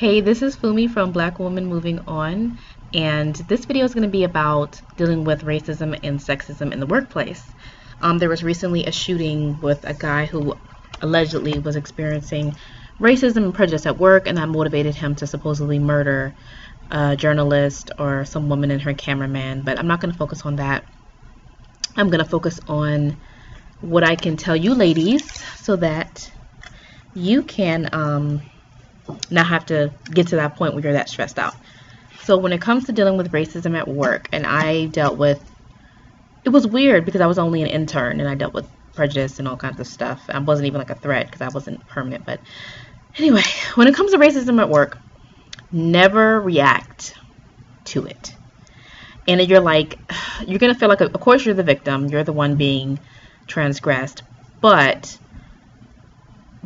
Hey, this is Fumi from Black Woman Moving On, and this video is going to be about dealing with racism and sexism in the workplace. There was recently a shooting with a guy who allegedly was experiencing racism and prejudice at work, and that motivated him to supposedly murder a journalist or some woman and her cameraman, but I'm not going to focus on that. I'm going to focus on what I can tell you ladies so that you can not have to get to that point where you're that stressed out. So when it comes to dealing with racism at work, and I dealt with, it was weird because I was only an intern and I dealt with prejudice and all kinds of stuff. I wasn't even like a threat because I wasn't permanent. But anyway, when it comes to racism at work, never react to it. And you're like, you're going to feel like, of course you're the victim. You're the one being transgressed. But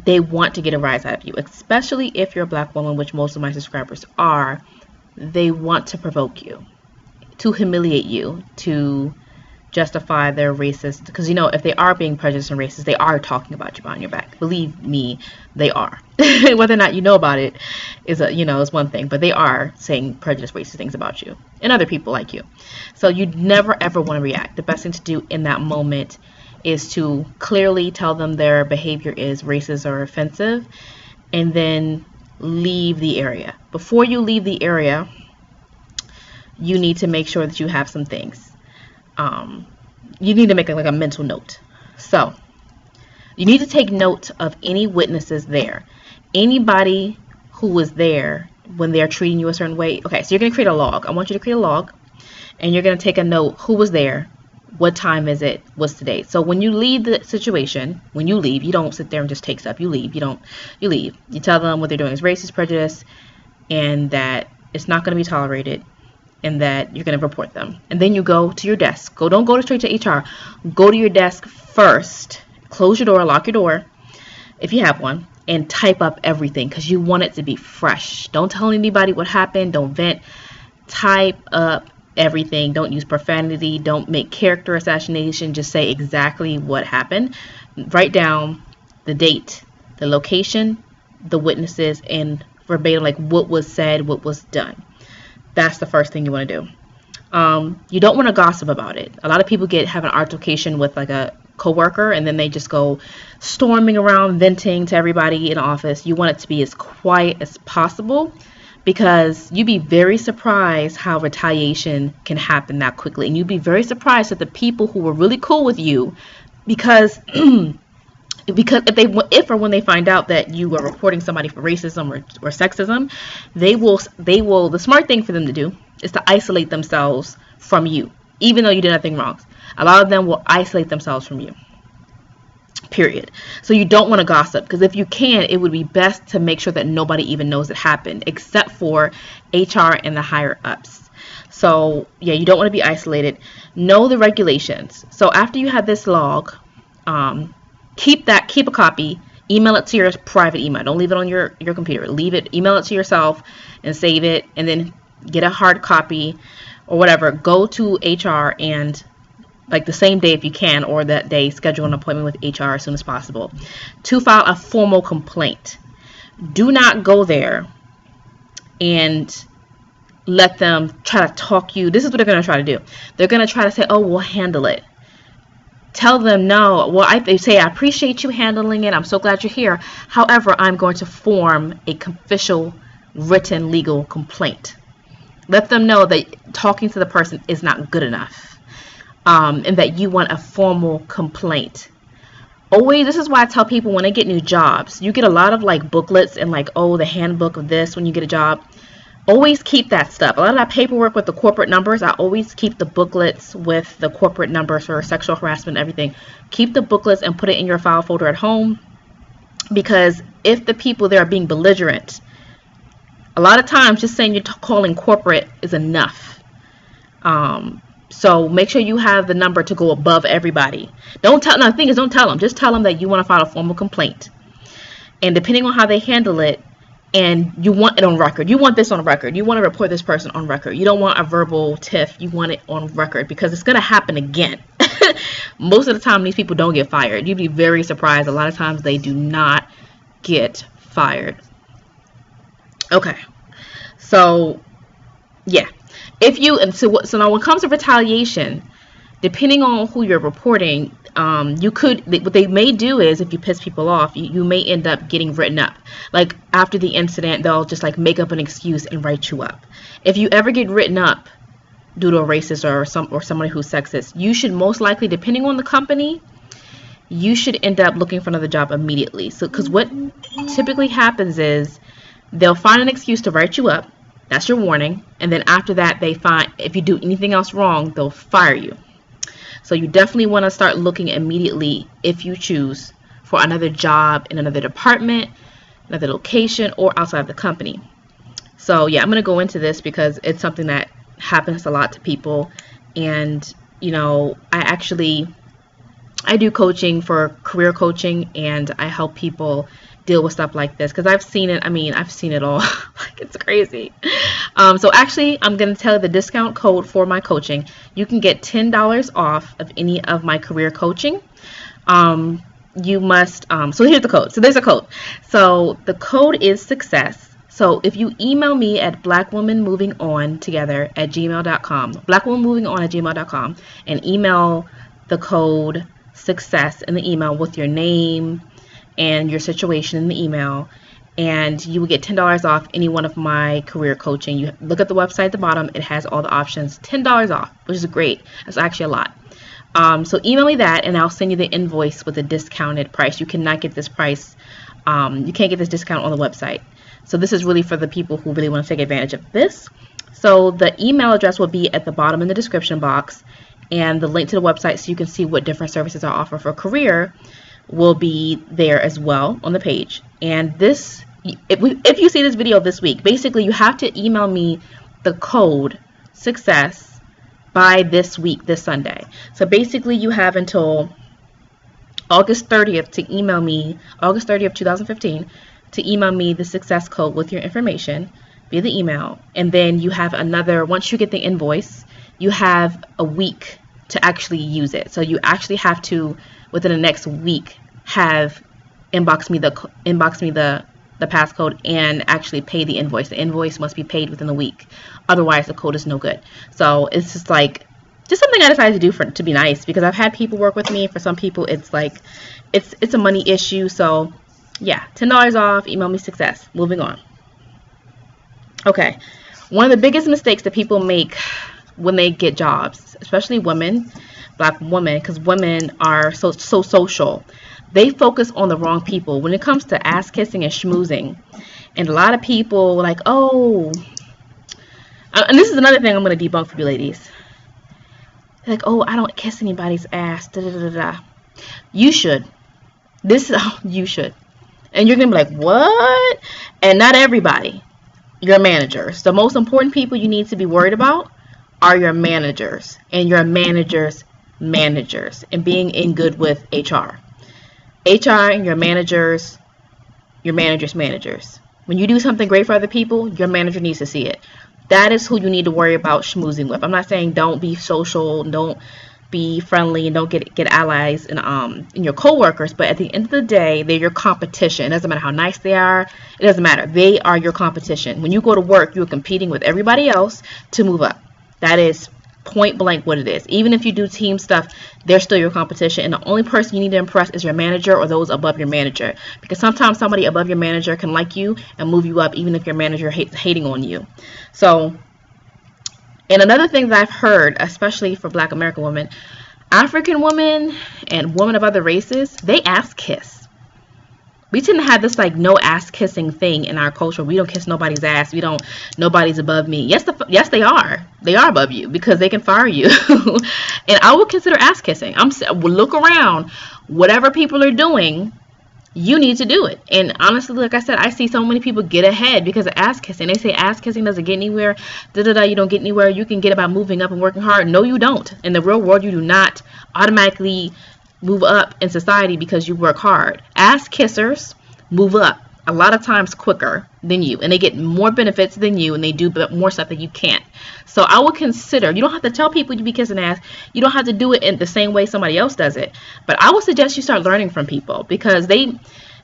they want to get a rise out of you, especially if you're a black woman, which most of my subscribers are. They want to provoke you, to humiliate you, to justify their racist, because if they are being prejudiced and racist, they are talking about you behind your back. Believe me, they are. Whether or not you know about it is one thing, but they are saying prejudiced, racist things about you and other people like you. So you never ever want to react. The best thing to do in that moment is to clearly tell them their behavior is racist or offensive, and then leave the area. Before you leave the area, you need to make sure that you have some things. You need to make like a mental note. So you need to take note of any witnesses there. Anybody who was there when they're treating you a certain way. Okay, so you're going to create a log. I want you to create a log, and you're going to take a note. Who was there? What time is it? What's the date? So when you leave the situation, when you leave, you don't sit there and just take stuff. You leave. You leave. You tell them what they're doing is racist, prejudice, and that it's not going to be tolerated, and that you're going to report them. And then you go to your desk. Don't go straight to HR. Go to your desk first. Close your door, lock your door, if you have one, and type up everything because you want it to be fresh. Don't tell anybody what happened. Don't vent. Type up everything. Don't use profanity. Don't make character assassination. Just say exactly what happened. Write down the date, the location, the witnesses, and verbatim, like what was said, what was done. That's the first thing you want to do. You don't want to gossip about it. A lot of people have an altercation with like a coworker, and then they just go storming around venting to everybody in the office. You want it to be as quiet as possible, because you'd be very surprised how retaliation can happen that quickly. And you'd be very surprised at the people who were really cool with you, because if or when they find out that you are reporting somebody for racism or sexism, they will, the smart thing for them to do is to isolate themselves from you, even though you did nothing wrong. A lot of them will isolate themselves from you. Period. So you don't want to gossip, because if you can, it would be best to make sure that nobody even knows it happened except for HR and the higher ups. So yeah, you don't want to be isolated. Know the regulations. So after you have this log, keep a copy, email it to your private email. Don't leave it on your computer. Leave it, email it to yourself and save it, and then get a hard copy or whatever. Go to HR and, like, the same day if you can, or that day, schedule an appointment with HR as soon as possible to file a formal complaint. Do not go there and let them try to talk you. This is what they're going to try to do. They're going to try to say, oh, we'll handle it. Tell them, no. Well, they say, I appreciate you handling it. I'm so glad you're here. However, I'm going to form a official written legal complaint. Let them know that talking to the person is not good enough. And that you want a formal complaint. Always, this is why I tell people when they get new jobs, you get a lot of like booklets and like, oh, the handbook of this when you get a job. Always keep that stuff. A lot of that paperwork with the corporate numbers, I always keep the booklets with the corporate numbers for sexual harassment and everything. Keep the booklets and put it in your file folder at home, because if the people there are being belligerent, a lot of times just saying you're calling corporate is enough. So make sure you have the number to go above everybody. The thing is, don't tell them. Just tell them that you want to file a formal complaint. And depending on how they handle it, and you want it on record. You want this on record. You want to report this person on record. You don't want a verbal tiff. You want it on record, because it's going to happen again. Most of the time, these people don't get fired. You'd be very surprised. A lot of times, they do not get fired. Okay. So, yeah. If you, and so now when it comes to retaliation, depending on who you're reporting, what they may do is, if you piss people off, you may end up getting written up. Like after the incident, they'll just like make up an excuse and write you up. If you ever get written up due to a racist or somebody who's sexist, you should most likely, depending on the company, you should end up looking for another job immediately. So, because what typically happens is they'll find an excuse to write you up. That's your warning. And then after that, they find if you do anything else wrong, they'll fire you. So you definitely want to start looking immediately, if you choose, for another job in another department, another location, or outside of the company. So yeah, I'm going to go into this because it's something that happens a lot to people. And, you know, I do coaching for career coaching, and I help people deal with stuff like this because I've seen it. I mean, I've seen it all. Like, it's crazy. So actually, I'm going to tell you the discount code for my coaching. You can get $10 off of any of my career coaching. You must, so here's the code. So there's a code. So the code is SUCCESS. So if you email me at blackwomanmovingontogether@gmail.com, blackwomanmovingon@gmail.com, and email the code SUCCESS in the email with your name and your situation in the email, and you will get $10 off any one of my career coaching. You look at the website at the bottom, it has all the options. $10 off, which is great. That's actually a lot. So email me that, and I'll send you the invoice with a discounted price. You cannot get this price. You can't get this discount on the website. So this is really for the people who really want to take advantage of this. So the email address will be at the bottom in the description box, and the link to the website so you can see what different services are offered for career will be there as well on the page. And this, if you see this video this week, basically you have to email me the code SUCCESS by this week, this Sunday. So basically you have until August 30th to email me, August 30th, 2015, to email me the SUCCESS code with your information via the email. And then you have another, once you get the invoice, you have a week to actually use it. So you actually have to, within the next week, have inbox me the passcode and actually pay the invoice. The invoice must be paid within the week. Otherwise, the code is no good. So it's just like, just something I decided to do to be nice, because I've had people work with me. For some people, it's like, it's a money issue. So yeah, $10 off, email me SUCCESS. Moving on. Okay. One of the biggest mistakes that people make when they get jobs, especially women, black women, because women are so social, they focus on the wrong people when it comes to ass kissing and schmoozing. And a lot of people like, oh, and this is another thing I'm going to debunk for you ladies. Like, oh, I don't kiss anybody's ass. Da, da, da, da. You should. You should. And you're going to be like, what? And not everybody. Your managers. The most important people you need to be worried about are your managers and your managers' managers, and being in good with HR. HR and your managers' managers. When you do something great for other people, your manager needs to see it. That is who you need to worry about schmoozing with. I'm not saying don't be social, don't be friendly, and don't get allies in your coworkers, but at the end of the day, they're your competition. It doesn't matter how nice they are. It doesn't matter. They are your competition. When you go to work, you're competing with everybody else to move up. That is point blank what it is. Even if you do team stuff, they're still your competition, and the only person you need to impress is your manager or those above your manager, because sometimes somebody above your manager can like you and move you up even if your manager hating on you. So, and another thing that I've heard, especially for black American women, African women and women of other races, they ass kiss. We tend to have this like no ass kissing thing in our culture. We don't kiss nobody's ass. Nobody's above me. Yes, they are. They are above you because they can fire you. And I would consider ass kissing. Look around. Whatever people are doing, you need to do it. And honestly, like I said, I see so many people get ahead because of ass kissing. They say ass kissing doesn't get anywhere. You don't get anywhere. You can get it by moving up and working hard. No, you don't. In the real world, you do not automatically move up in society because you work hard. Ass kissers move up a lot of times quicker than you, and they get more benefits than you, and they do more stuff that you can't. So I would consider, you don't have to tell people you be kissing ass. You don't have to do it in the same way somebody else does it. But I would suggest you start learning from people, because they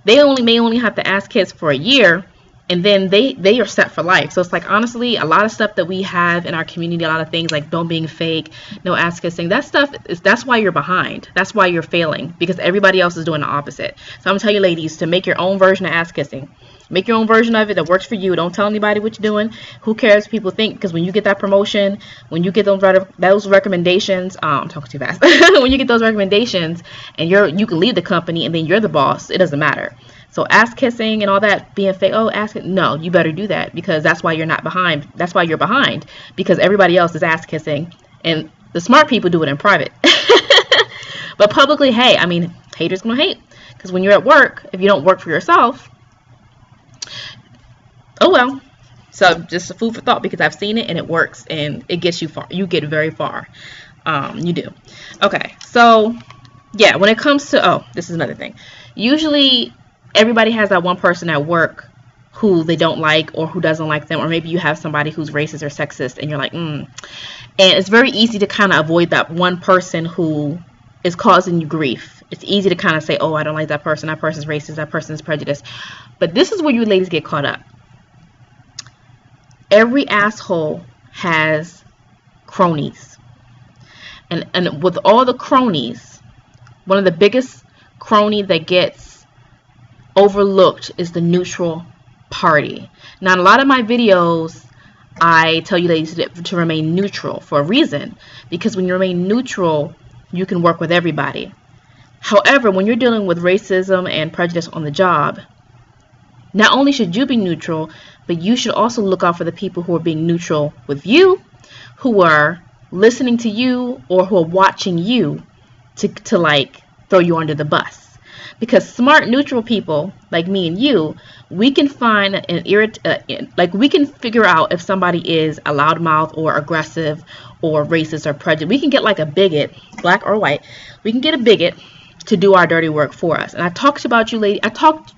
may only have to ass kiss for a year, and then they are set for life. So it's like, honestly, a lot of stuff that we have in our community, a lot of things like don't being fake, no ass kissing, that stuff is, that's why you're behind. That's why you're failing, because everybody else is doing the opposite. So I'm gonna tell you, ladies, to make your own version of ass kissing. Make your own version of it that works for you. Don't tell anybody what you're doing. Who cares what people think? Because when you get that promotion, when you get those recommendations, I'm talking too fast. When you get those recommendations and you can leave the company and then you're the boss, it doesn't matter. So ass kissing and all that, being fake, oh, ass kissing, no, you better do that, because that's why you're not behind. That's why you're behind, because everybody else is ass kissing, and the smart people do it in private. But publicly, hey, I mean, haters gonna hate, because when you're at work, if you don't work for yourself, oh well. So just a food for thought, because I've seen it and it works and it gets you far. You get very far. You do. Okay, so yeah, when it comes to, oh, this is another thing. Usually everybody has that one person at work who they don't like or who doesn't like them, or maybe you have somebody who's racist or sexist and you're like, And it's very easy to kind of avoid that one person who is causing you grief. It's easy to kind of say, oh, I don't like that person's racist, that person's prejudiced. But this is where you ladies get caught up. Every asshole has cronies. And with all the cronies, one of the biggest crony that gets overlooked is the neutral party. Now, in a lot of my videos, I tell you ladies to remain neutral for a reason, because when you remain neutral, you can work with everybody. However, when you're dealing with racism and prejudice on the job, not only should you be neutral, but you should also look out for the people who are being neutral with you, who are listening to you, or who are watching you to like throw you under the bus. Because smart neutral people like me and you, we can find we can figure out if somebody is a loudmouth or aggressive or racist or prejudiced. We can get like a bigot, black or white. We can get a bigot to do our dirty work for us. And I talked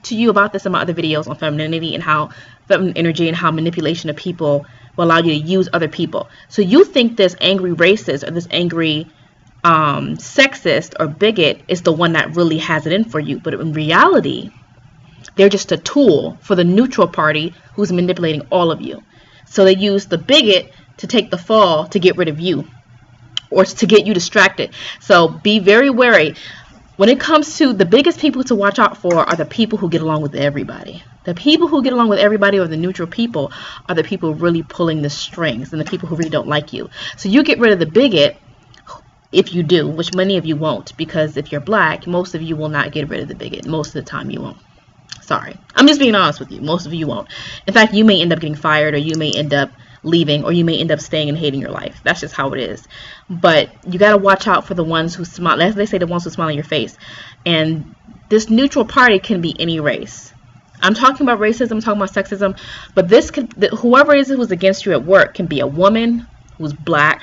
to you about this in my other videos on femininity and how feminine energy and how manipulation of people will allow you to use other people. So you think this angry racist or this angry sexist or bigot is the one that really has it in for you, but in reality they're just a tool for the neutral party who's manipulating all of you. So they use the bigot to take the fall to get rid of you or to get you distracted. So be very wary. When it comes to the biggest people to watch out for are the people who get along with everybody. The people who get along with everybody, or the neutral people, are the people really pulling the strings, and the people who really don't like you. So you get rid of the bigot. If you do, which many of you won't, because if you're black, most of you will not get rid of the bigot. Most of the time you won't. Sorry. I'm just being honest with you. Most of you won't. In fact, you may end up getting fired, or you may end up leaving, or you may end up staying and hating your life. That's just how it is. But you got to watch out for the ones who smile. As they say, the ones who smile in your face. And this neutral party can be any race. I'm talking about racism, I'm talking about sexism, but this could, whoever it is who's against you at work can be a woman who's black,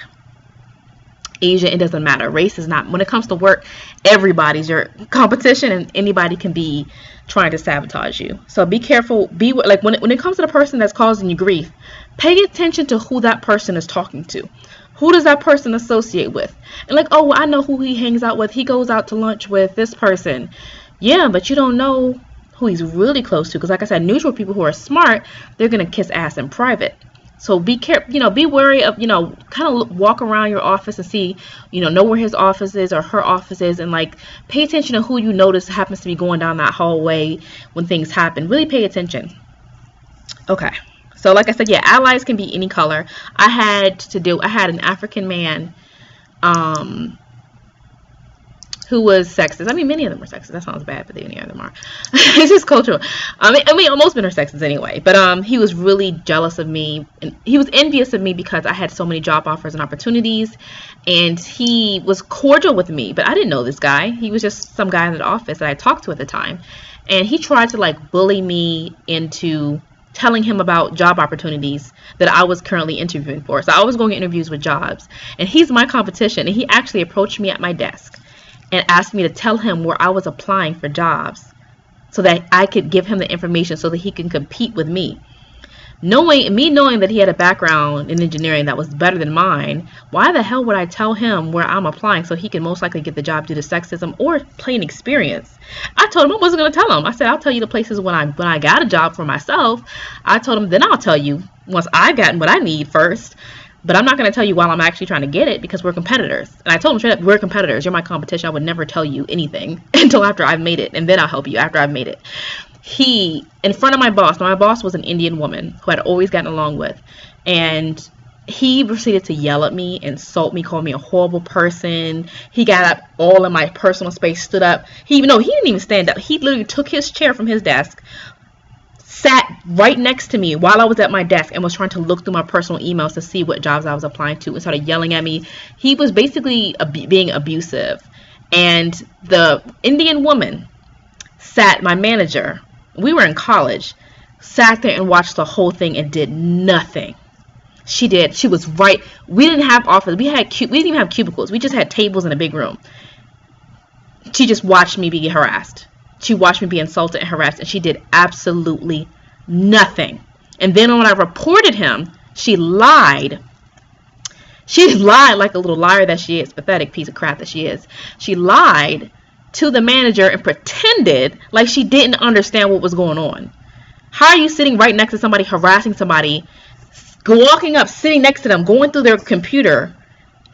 Asian, it doesn't matter. Race is not, when it comes to work, everybody's your competition, and anybody can be trying to sabotage you. So be careful. Be like, when it comes to the person that's causing you grief, pay attention to who that person is talking to. Who does that person associate with? And like, oh, well, I know who he hangs out with. He goes out to lunch with this person. Yeah, but you don't know who he's really close to, because like I said, neutral people who are smart, they're gonna kiss ass in private. So be careful, be wary of, kind of walk around your office and see, know where his office is or her office is, and like pay attention to who you notice happens to be going down that hallway when things happen. Really pay attention. Okay. So like I said, yeah, allies can be any color. I had an African man, who was sexist. I mean, many of them are sexist. That sounds bad, but many of them are. It's just cultural. I mean, most men are sexist anyway. But he was really jealous of me, and he was envious of me because I had so many job offers and opportunities. And he was cordial with me, but I didn't know this guy. He was just some guy in the office that I talked to at the time, and he tried to like bully me into telling him about job opportunities that I was currently interviewing for. So I was going to interviews with jobs, and he's my competition, and he actually approached me at my desk and asked me to tell him where I was applying for jobs so that I could give him the information so that he can compete with me. Knowing that he had a background in engineering that was better than mine, why the hell would I tell him where I'm applying so he can most likely get the job due to sexism or plain experience? I told him I wasn't going to tell him. I said, I'll tell you the places when I got a job for myself. I told him, then I'll tell you once I've gotten what I need first. But I'm not going to tell you while I'm actually trying to get it, because we're competitors. And I told him straight up, we're competitors. You're my competition. I would never tell you anything until after I've made it. And then I'll help you after I've made it. He, in front of my boss was an Indian woman who I'd always gotten along with. And he proceeded to yell at me, insult me, call me a horrible person. He got up all in my personal space, stood up. He didn't even stand up. He literally took his chair from his desk, sat right next to me while I was at my desk, and was trying to look through my personal emails to see what jobs I was applying to, and started yelling at me. He was basically being abusive. And the Indian woman my manager, we were in college, sat there and watched the whole thing and did nothing. She was right. We didn't have office. We didn't even have cubicles. We just had tables in a big room. She just watched me be harassed. She watched me be insulted and harassed, and she did absolutely nothing. And then when I reported him, she lied. She lied like the little liar that she is, pathetic piece of crap that she is. She lied to the manager and pretended like she didn't understand what was going on. How are you sitting right next to somebody, harassing somebody, walking up, sitting next to them, going through their computer,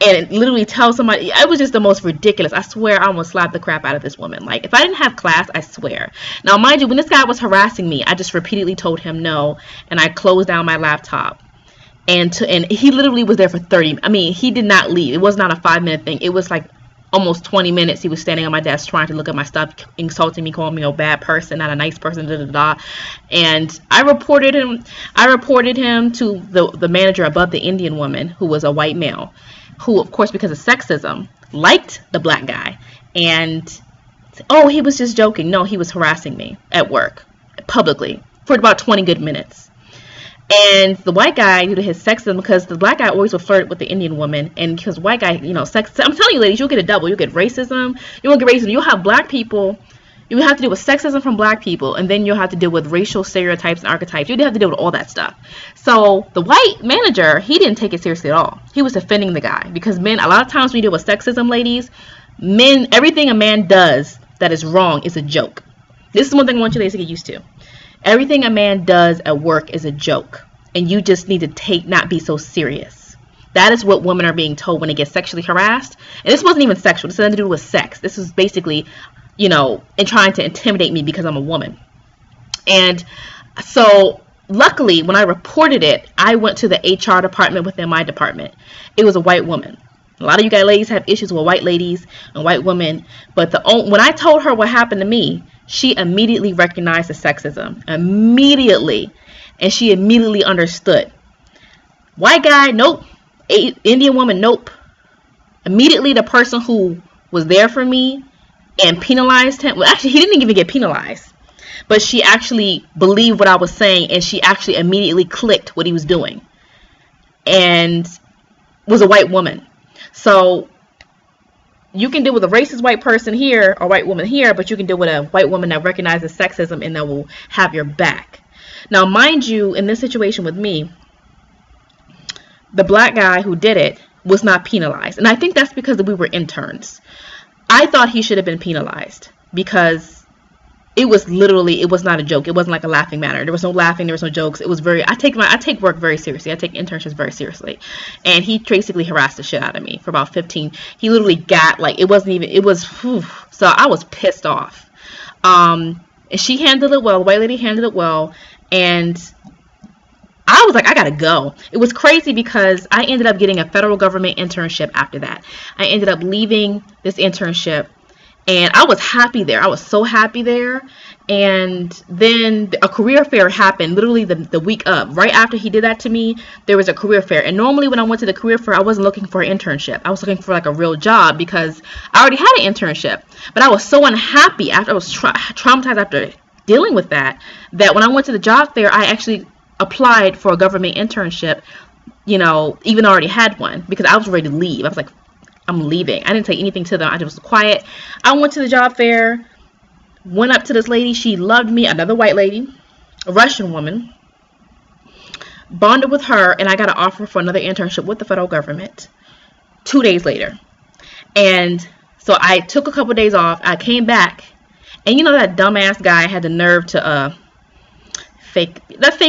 and literally tell somebody? It was just the most ridiculous. I swear I almost slapped the crap out of this woman. Like, if I didn't have class, I swear. Now, mind you, when this guy was harassing me, I just repeatedly told him no, and I closed down my laptop. And he literally was there for 30. I mean, he did not leave. It was not a 5-minute thing. It was like almost 20 minutes. He was standing on my desk trying to look at my stuff, insulting me, calling me a bad person, not a nice person, da da da. And I reported him to the manager above the Indian woman, who was a white male, who, of course, because of sexism, liked the black guy. And oh, he was just joking. No, he was harassing me at work publicly for about 20 good minutes. And the white guy, due to his sexism, because the black guy always would flirt with the Indian woman, and because white guy, sex. I'm telling you, ladies, you'll get a double. You'll get racism. You won't get racism. You'll have black people. You have to deal with sexism from black people, and then you'll have to deal with racial stereotypes and archetypes. You'll have to deal with all that stuff. So the white manager, he didn't take it seriously at all. He was defending the guy, because men, a lot of times when you deal with sexism, ladies, men, everything a man does that is wrong is a joke. This is one thing I want you ladies to get used to. Everything a man does at work is a joke, and you just need to not be so serious. That is what women are being told when they get sexually harassed. And this wasn't even sexual. This had nothing to do with sex. This was basically, and trying to intimidate me because I'm a woman. And so luckily, when I reported it, I went to the HR department within my department. It was a white woman. A lot of you guys ladies have issues with white ladies and white women, but when I told her what happened to me, she immediately recognized the sexism. Immediately. And she immediately understood. White guy, nope. Indian woman, nope. Immediately, the person who was there for me and penalized him. Well, actually, he didn't even get penalized. But she actually believed what I was saying, and she actually immediately clicked what he was doing. And was a white woman. So you can deal with a racist white person here or white woman here, but you can deal with a white woman that recognizes sexism and that will have your back. Now, mind you, in this situation with me, the black guy who did it was not penalized. And I think that's because we were interns. I thought he should have been penalized because it was not a joke. It wasn't like a laughing matter. There was no laughing. There was no jokes. It was I take work very seriously. I take internships very seriously. And he basically harassed the shit out of me for about 15. He literally got, so I was pissed off. And she handled it well. The white lady handled it well. And I was like, I gotta go. It was crazy because I ended up getting a federal government internship after that. I ended up leaving this internship. And I was happy there. I was so happy there. And then a career fair happened literally the week up. Right after he did that to me, there was a career fair. And normally when I went to the career fair, I wasn't looking for an internship. I was looking for like a real job because I already had an internship. But I was so unhappy after I was traumatized after dealing with that when I went to the job fair, I actually applied for a government internship, even though I already had one, because I was ready to leave. I was like, I'm leaving. I didn't say anything to them. I just was quiet. I went to the job fair, went up to this lady. She loved me, another white lady, a Russian woman. bonded with her, and I got an offer for another internship with the federal government 2 days later. And so I took a couple days off. I came back, and you know that dumbass guy had the nerve to fake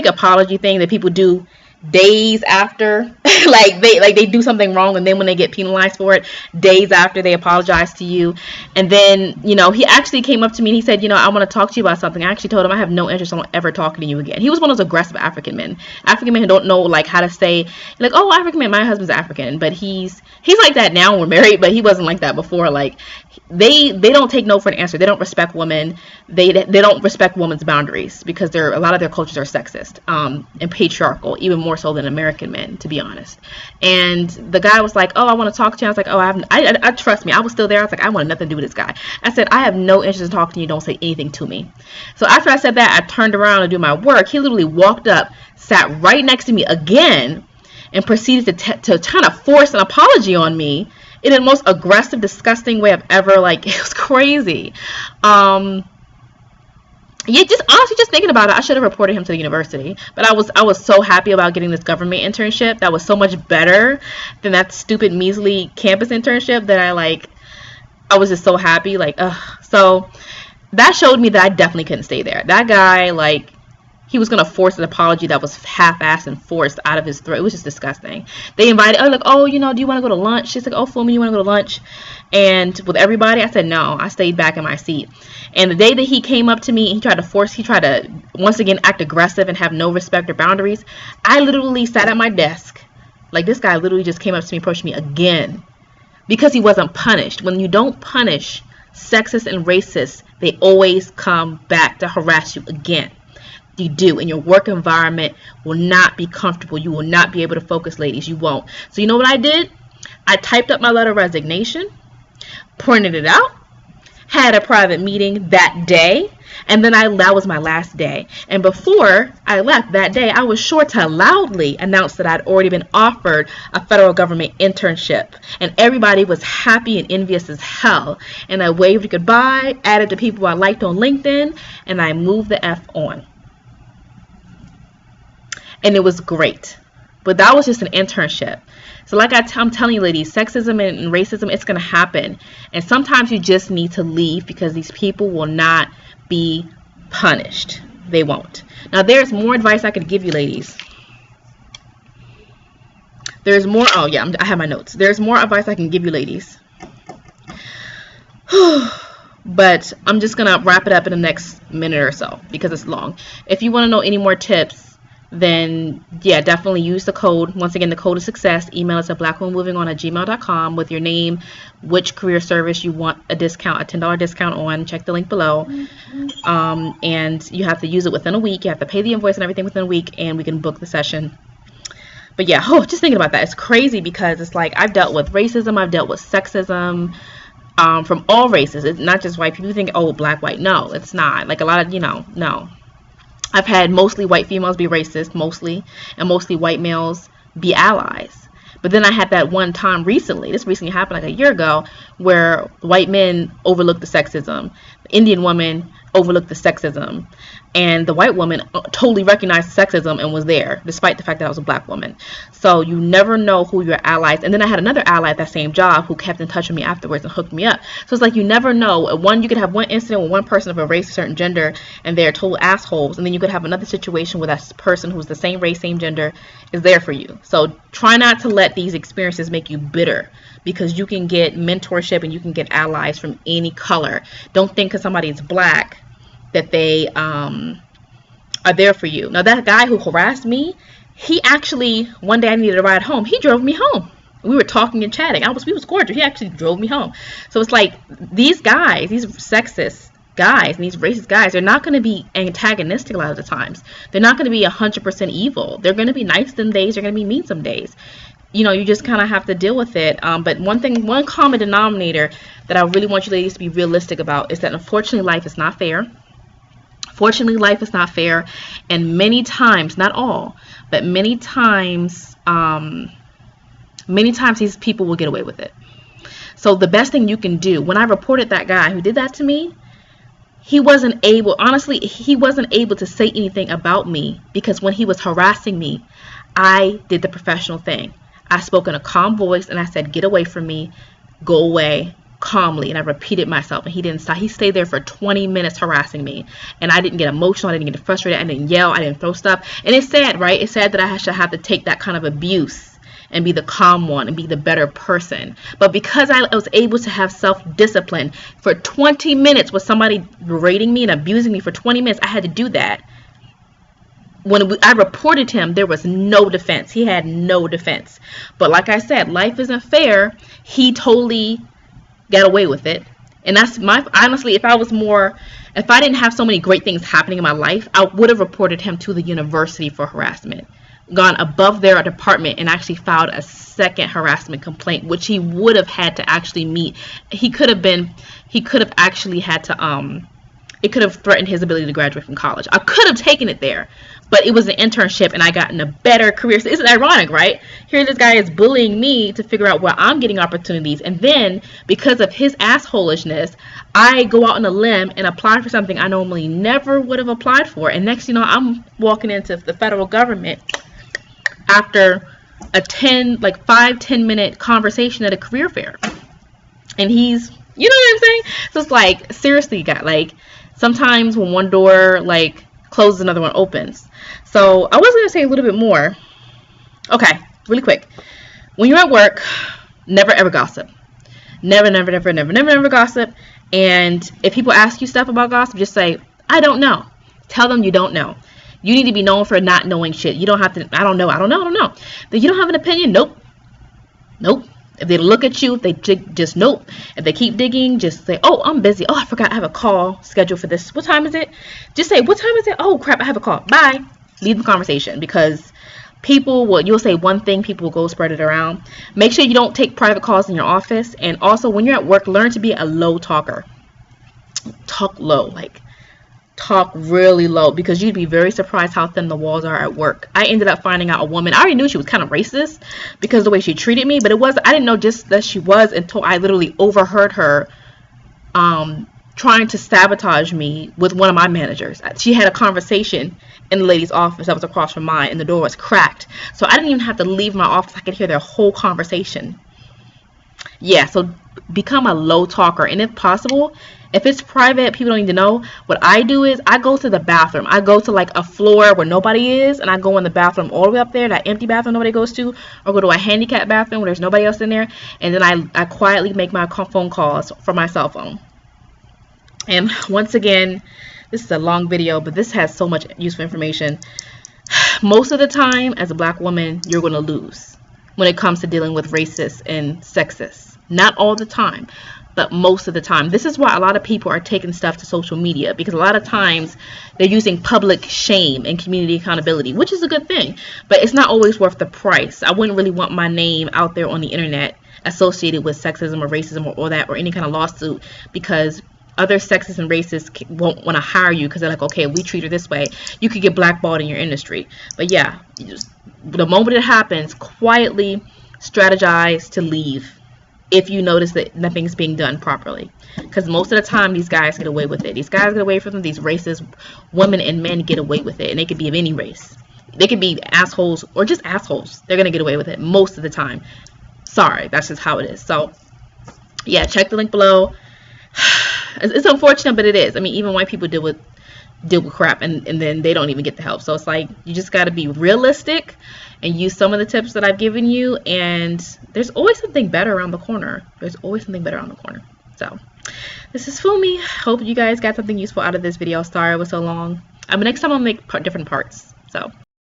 apology thing that people do days after. like they do something wrong, and then when they get penalized for it, days after they apologize to you. And then, you know, he actually came up to me and he said, you know, I want to talk to you about something. I actually told him I have no interest in ever talking to you again. He was one of those aggressive African men who don't know like how to say, like, oh, African man, my husband's African, but he's like that now when we're married, but he wasn't like that before. Like, they don't take no for an answer. They don't respect women. They don't respect women's boundaries, because a lot of their cultures are sexist and patriarchal, even more so than American men, to be honest. And the guy was like, oh, I want to talk to you. I was like, oh, I trust me. I was still there. I was like, I want nothing to do with this guy. I said, I have no interest in talking to you. Don't say anything to me. So after I said that, I turned around to do my work. He literally walked up, sat right next to me again, and proceeded to kind of force an apology on me in the most aggressive, disgusting way I've ever, like, it was crazy. Yeah, just thinking about it, I should have reported him to the university. But I was so happy about getting this government internship. That was so much better than that stupid, measly campus internship that I was just so happy. Like, ugh. So that showed me that I definitely couldn't stay there. That guy, like, he was going to force an apology that was half-assed and forced out of his throat. It was just disgusting. They invited, you know, do you want to go to lunch? She's like, oh, Fumi, you want to go to lunch? And with everybody, I said no. I stayed back in my seat. And the day that he came up to me, he tried to once again act aggressive and have no respect or boundaries. I literally sat at my desk. Like, this guy literally just came up to me, approached me again, because he wasn't punished. When you don't punish sexists and racists, they always come back to harass you again. You do, and your work environment will not be comfortable. You will not be able to focus, ladies. You won't. So you know what I did? I typed up my letter of resignation, printed it out, had a private meeting that day, and then that was my last day. And before I left that day, I was sure to loudly announce that I'd already been offered a federal government internship, and everybody was happy and envious as hell. And I waved goodbye, added the people I liked on LinkedIn, and I moved the F on. And it was great. But that was just an internship. So like I'm telling you, ladies, sexism and racism, it's going to happen. And sometimes you just need to leave, because these people will not be punished. They won't. Now, there's more advice I could give you, ladies. There's more. Oh, yeah, I have my notes. There's more advice I can give you, ladies. But I'm just going to wrap it up in the next minute or so, because it's long. If you want to know any more tips, then yeah, definitely use the code. Once again, the code is success. Email us at blackwomanmovingon@gmail.com with your name, which career service you want a discount, a $10 discount on. Check the link below. And you have to use it within a week. You have to pay the invoice and everything within a week, and we can book the session. But yeah, just thinking about that, it's crazy, because it's like, I've dealt with racism, I've dealt with sexism from all races. It's not just white people. You think, oh, black, white. No, it's not. Like, a lot of, no. I've had mostly white females be racist, and mostly white males be allies. But then I had that one time this recently happened like a year ago, where white men overlooked the sexism, the Indian woman overlooked the sexism, and the white woman totally recognized sexism and was there, despite the fact that I was a black woman. So you never know who your allies. And then I had another ally at that same job who kept in touch with me afterwards and hooked me up. So it's like, you never know. You could have one incident with one person of a race, a certain gender, and they're total assholes. And then you could have another situation where that person who's the same race, same gender is there for you. So try not to let these experiences make you bitter, because you can get mentorship and you can get allies from any color. Don't think because somebody is black that they are there for you. Now, that guy who harassed me, he actually, one day I needed a ride home. He drove me home. We were talking and chatting. We was cordial. He actually drove me home. So it's like, these guys, these sexist guys and these racist guys, they're not going to be antagonistic a lot of the times. They're not going to be 100% evil. They're going to be nice some days. They're going to be mean some days. You just kind of have to deal with it. But one common denominator that I really want you ladies to be realistic about is that, unfortunately, life is not fair. Fortunately, life is not fair, and many times, not all, but many times these people will get away with it. So the best thing you can do, when I reported that guy who did that to me, he wasn't able, honestly, he wasn't able to say anything about me, because when he was harassing me, I did the professional thing. I spoke in a calm voice and I said, get away from me, go away, calmly, and I repeated myself, and he didn't stop. He stayed there for 20 minutes harassing me, and I didn't get emotional, I didn't get frustrated, I didn't yell, I didn't throw stuff. And it's sad, right? It's sad that I should have to take that kind of abuse and be the calm one and be the better person. But because I was able to have self-discipline for 20 minutes with somebody berating me and abusing me for 20 minutes, I had to do that. When I reported him, there was no defense. He had no defense. But like I said, life isn't fair. He totally got away with it. And that's honestly, if I didn't have so many great things happening in my life, I would have reported him to the university for harassment, gone above their department and actually filed a second harassment complaint, which he would have had to actually meet. He could have actually had to, it could have threatened his ability to graduate from college. I could have taken it there, but it was an internship and I got in a better career. So it's ironic, right? Here this guy is bullying me to figure out where I'm getting opportunities. And then because of his assholishness, I go out on a limb and apply for something I normally never would have applied for. And next, I'm walking into the federal government after a 5-10 minute conversation at a career fair. And he's, you know what I'm saying? So it's like, seriously, guys, sometimes when one door closes, another one opens. So I was going to say a little bit more. Okay, really quick. When you're at work, never ever gossip. Never gossip. And if people ask you stuff about gossip, just say, I don't know. Tell them you don't know. You need to be known for not knowing shit. You don't have to, I don't know. Then you don't have an opinion? Nope. If they look at you, if they just nope. If they keep digging, just say, oh, I'm busy. Oh, I forgot I have a call scheduled for this. What time is it? Just say, what time is it? Oh, crap, I have a call. Bye. Leave the conversation, because you'll say one thing, people will go spread it around. Make sure you don't take private calls in your office. And also, when you're at work, learn to be a low talker. Talk low, talk really low, because you'd be very surprised how thin the walls are at work. I ended up finding out a woman, I already knew she was kind of racist because of the way she treated me, but I didn't know just that she was until I literally overheard her trying to sabotage me with one of my managers. She had a conversation in the lady's office that was across from mine, and the door was cracked, so I didn't even have to leave my office. I could hear their whole conversation. Yeah, so become a low talker, and if possible, if it's private, people don't need to know. What I do is I go to the bathroom. I go to a floor where nobody is, and I go in the bathroom all the way up there, that empty bathroom nobody goes to, or go to a handicapped bathroom where there's nobody else in there, and then I quietly make my phone calls from my cell phone. And once again, this is a long video, but this has so much useful information. Most of the time, as a black woman, you're going to lose when it comes to dealing with racists and sexists. Not all the time, but most of the time. This is why a lot of people are taking stuff to social media, because a lot of times they're using public shame and community accountability, which is a good thing, but it's not always worth the price. I wouldn't really want my name out there on the internet associated with sexism or racism or all that, or any kind of lawsuit, because other sexists and racists won't want to hire you because they're like, okay, we treat her this way. You could get blackballed in your industry. But yeah, the moment it happens, quietly strategize to leave if you notice that nothing's being done properly. Because most of the time, these guys get away with it. These guys get away from them. These racist women and men get away with it. And they could be of any race. They could be assholes or just assholes. They're going to get away with it most of the time. Sorry, that's just how it is. So, yeah, check the link below. It's unfortunate, but it is. I mean, even white people deal with crap, and then they don't even get the help. So it's like, you just got to be realistic and use some of the tips that I've given you, and there's always something better around the corner. So this is Fumi. Hope you guys got something useful out of this video. Sorry it was so long. Next time I'll make different parts. So